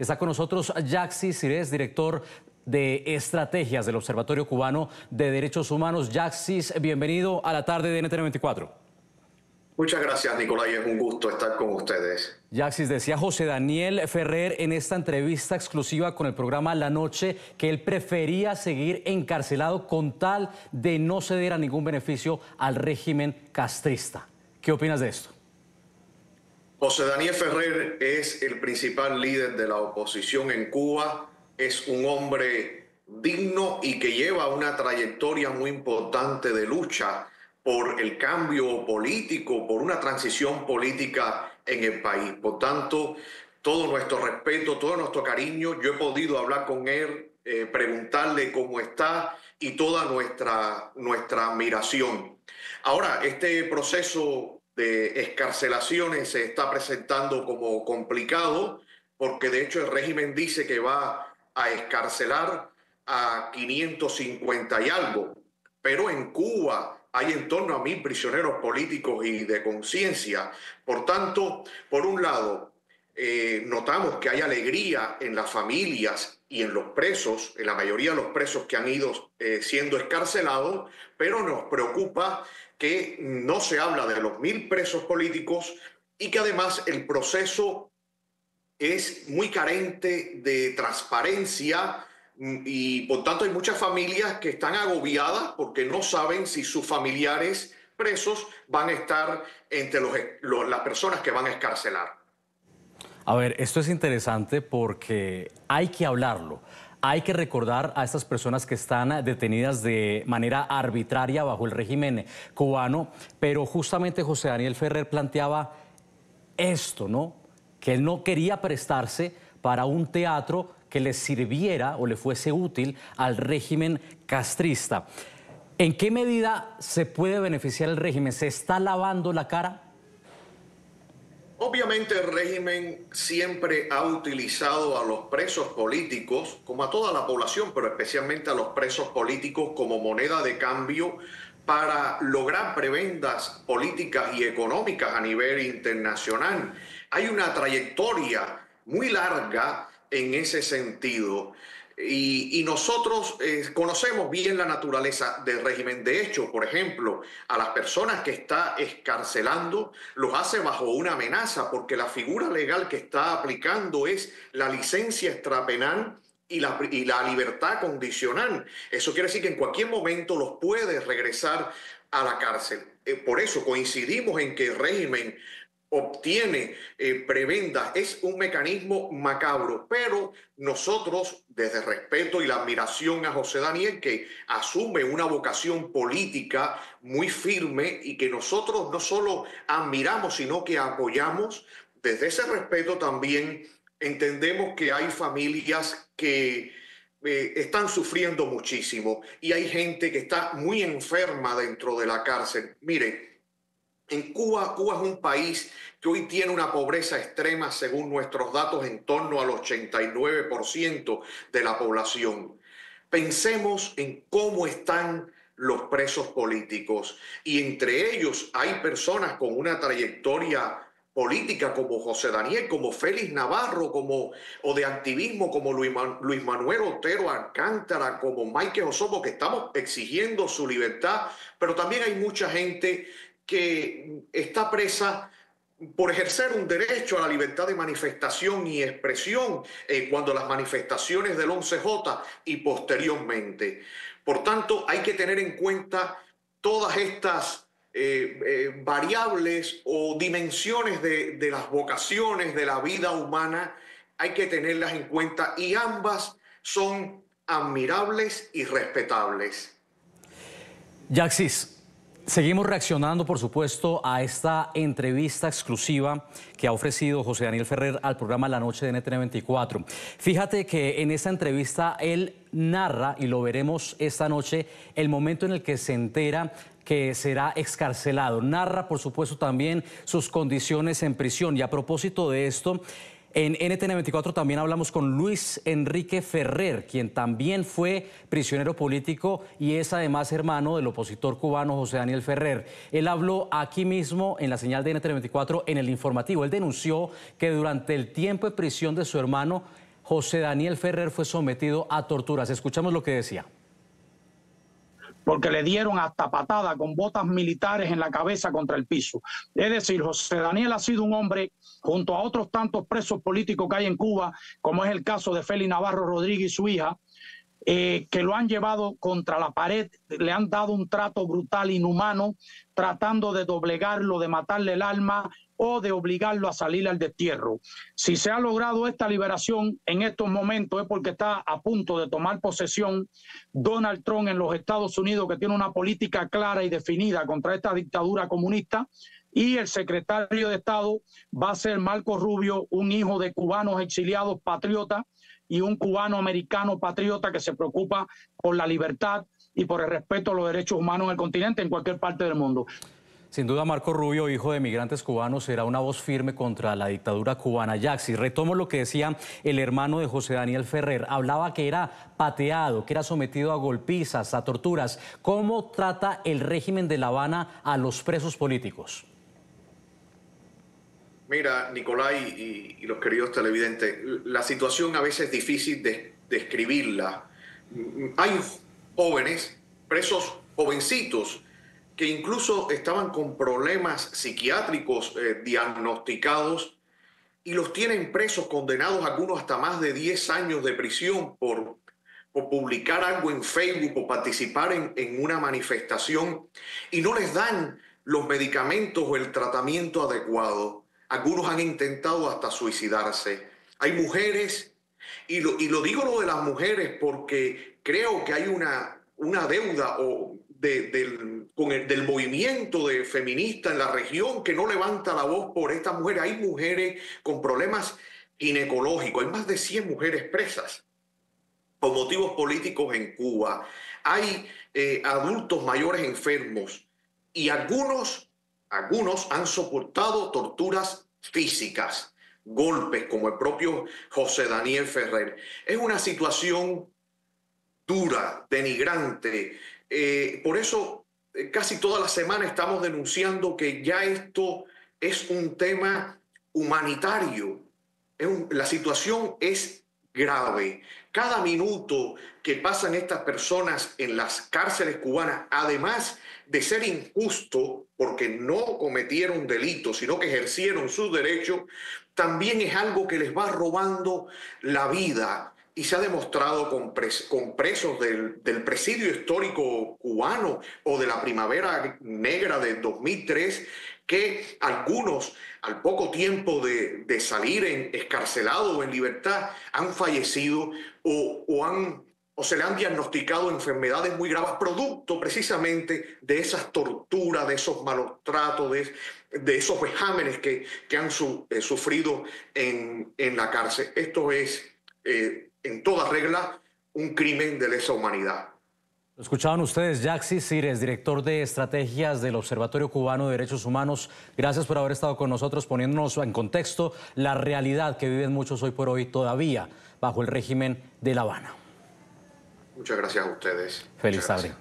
Está con nosotros Yaxis Sirés, director de estrategias del Observatorio Cubano de Derechos Humanos. Yaxis, bienvenido a la tarde de NTN 24. Muchas gracias, Nicolás, y es un gusto estar con ustedes. Yaxis, decía José Daniel Ferrer en esta entrevista exclusiva con el programa La Noche que él prefería seguir encarcelado con tal de no ceder a ningún beneficio al régimen castrista. ¿Qué opinas de esto? José Daniel Ferrer es el principal líder de la oposición en Cuba, es un hombre digno y que lleva una trayectoria muy importante de lucha por el cambio político, por una transición política en el país. Por tanto, todo nuestro respeto, todo nuestro cariño. Yo he podido hablar con él, preguntarle cómo está y toda nuestra admiración. Ahora, este proceso de excarcelaciones se está presentando como complicado porque de hecho el régimen dice que va a excarcelar a 550 y algo, pero en Cuba hay en torno a 1000 prisioneros políticos y de conciencia. Por tanto, por un lado, notamos que hay alegría en las familias y en los presos, en la mayoría de los presos que han ido siendo excarcelados, pero nos preocupa que no se habla de los 1000 presos políticos y que además el proceso es muy carente de transparencia y por tanto hay muchas familias que están agobiadas porque no saben si sus familiares presos van a estar entre las personas que van a excarcelar. A ver, esto es interesante porque hay que hablarlo. Hay que recordar a estas personas que están detenidas de manera arbitraria bajo el régimen cubano, pero justamente José Daniel Ferrer planteaba esto, ¿no? Que él no quería prestarse para un teatro que le sirviera o le fuese útil al régimen castrista. ¿En qué medida se puede beneficiar el régimen? ¿Se está lavando la cara? Obviamente el régimen siempre ha utilizado a los presos políticos, como a toda la población, pero especialmente a los presos políticos como moneda de cambio para lograr prebendas políticas y económicas a nivel internacional. Hay una trayectoria muy larga en ese sentido. Y nosotros conocemos bien la naturaleza del régimen. De hecho, por ejemplo, a las personas que está excarcelando los hace bajo una amenaza porque la figura legal que está aplicando es la licencia extrapenal y la libertad condicional. Eso quiere decir que en cualquier momento los puede regresar a la cárcel. Por eso coincidimos en que el régimen obtiene prebendas. Es un mecanismo macabro, pero nosotros, desde el respeto y la admiración a José Daniel, que asume una vocación política muy firme y que nosotros no solo admiramos, sino que apoyamos, desde ese respeto también entendemos que hay familias que están sufriendo muchísimo y hay gente que está muy enferma dentro de la cárcel. Mire, en Cuba es un país que hoy tiene una pobreza extrema, según nuestros datos, en torno al 89% de la población. Pensemos en cómo están los presos políticos y entre ellos hay personas con una trayectoria política como José Daniel, como Félix Navarro, o de activismo como Luis Manuel Otero Alcántara, como Michael Osobo, que estamos exigiendo su libertad, pero también hay mucha gente que está presa por ejercer un derecho a la libertad de manifestación y expresión cuando las manifestaciones del 11J y posteriormente. Por tanto, hay que tener en cuenta todas estas variables o dimensiones de las vocaciones de la vida humana, hay que tenerlas en cuenta y ambas son admirables y respetables. Yaxis, seguimos reaccionando, por supuesto, a esta entrevista exclusiva que ha ofrecido José Daniel Ferrer al programa La Noche de NTN 24. Fíjate que en esta entrevista él narra, y lo veremos esta noche, el momento en el que se entera que será excarcelado. Narra, por supuesto, también sus condiciones en prisión. Y a propósito de esto, en NTN 24 también hablamos con Luis Enrique Ferrer, quien también fue prisionero político y es además hermano del opositor cubano José Daniel Ferrer. Él habló aquí mismo en la señal de NTN 24 en el informativo. Él denunció que durante el tiempo de prisión de su hermano José Daniel Ferrer fue sometido a torturas. Escuchamos lo que decía. Porque le dieron hasta patada con botas militares en la cabeza contra el piso. Es decir, José Daniel ha sido un hombre, junto a otros tantos presos políticos que hay en Cuba, como es el caso de Félix Navarro Rodríguez y su hija, que lo han llevado contra la pared, le han dado un trato brutal, inhumano, tratando de doblegarlo, de matarle el alma o de obligarlo a salir al destierro. Si se ha logrado esta liberación en estos momentos es porque está a punto de tomar posesión Donald Trump en los Estados Unidos, que tiene una política clara y definida contra esta dictadura comunista, y el secretario de Estado va a ser Marco Rubio, un hijo de cubanos exiliados patriotas y un cubano americano patriota que se preocupa por la libertad y por el respeto a los derechos humanos en el continente, en cualquier parte del mundo. Sin duda, Marco Rubio, hijo de migrantes cubanos, será una voz firme contra la dictadura cubana. Yaxi, retomo lo que decía el hermano de José Daniel Ferrer. Hablaba que era pateado, que era sometido a golpizas, a torturas. ¿Cómo trata el régimen de La Habana a los presos políticos? Mira, Nicolai y los queridos televidentes, la situación a veces es difícil de describirla. Hay jóvenes, presos jovencitos, que incluso estaban con problemas psiquiátricos diagnosticados y los tienen presos, condenados algunos hasta más de 10 años de prisión por publicar algo en Facebook, por participar en una manifestación, y no les dan los medicamentos o el tratamiento adecuado. Algunos han intentado hasta suicidarse. Hay mujeres, y lo digo lo de las mujeres porque creo que hay una deuda del movimiento feminista en la región que no levanta la voz por estas mujeres. Hay mujeres con problemas ginecológicos, hay más de 100 mujeres presas por motivos políticos en Cuba. Hay adultos mayores enfermos y algunos han soportado torturas físicas, golpes como el propio José Daniel Ferrer. Es una situación dura, denigrante. Por eso casi toda la semana estamos denunciando que ya esto es un tema humanitario. La situación es grave. Cada minuto que pasan estas personas en las cárceles cubanas, además de ser injusto porque no cometieron delitos, sino que ejercieron sus derechos, también es algo que les va robando la vida. Y se ha demostrado con presos del presidio histórico cubano o de la Primavera Negra de 2003, que algunos, al poco tiempo de salir excarcelados o en libertad, han fallecido o se le han diagnosticado enfermedades muy graves, producto precisamente de esas torturas, de esos malos tratos, de esos vejámenes que han sufrido en la cárcel. Esto es, en toda regla, un crimen de lesa humanidad. Lo escuchaban ustedes, Yaxi Cires, director de estrategias del Observatorio Cubano de Derechos Humanos. Gracias por haber estado con nosotros, poniéndonos en contexto la realidad que viven muchos hoy por hoy todavía bajo el régimen de La Habana. Muchas gracias a ustedes. Feliz tarde.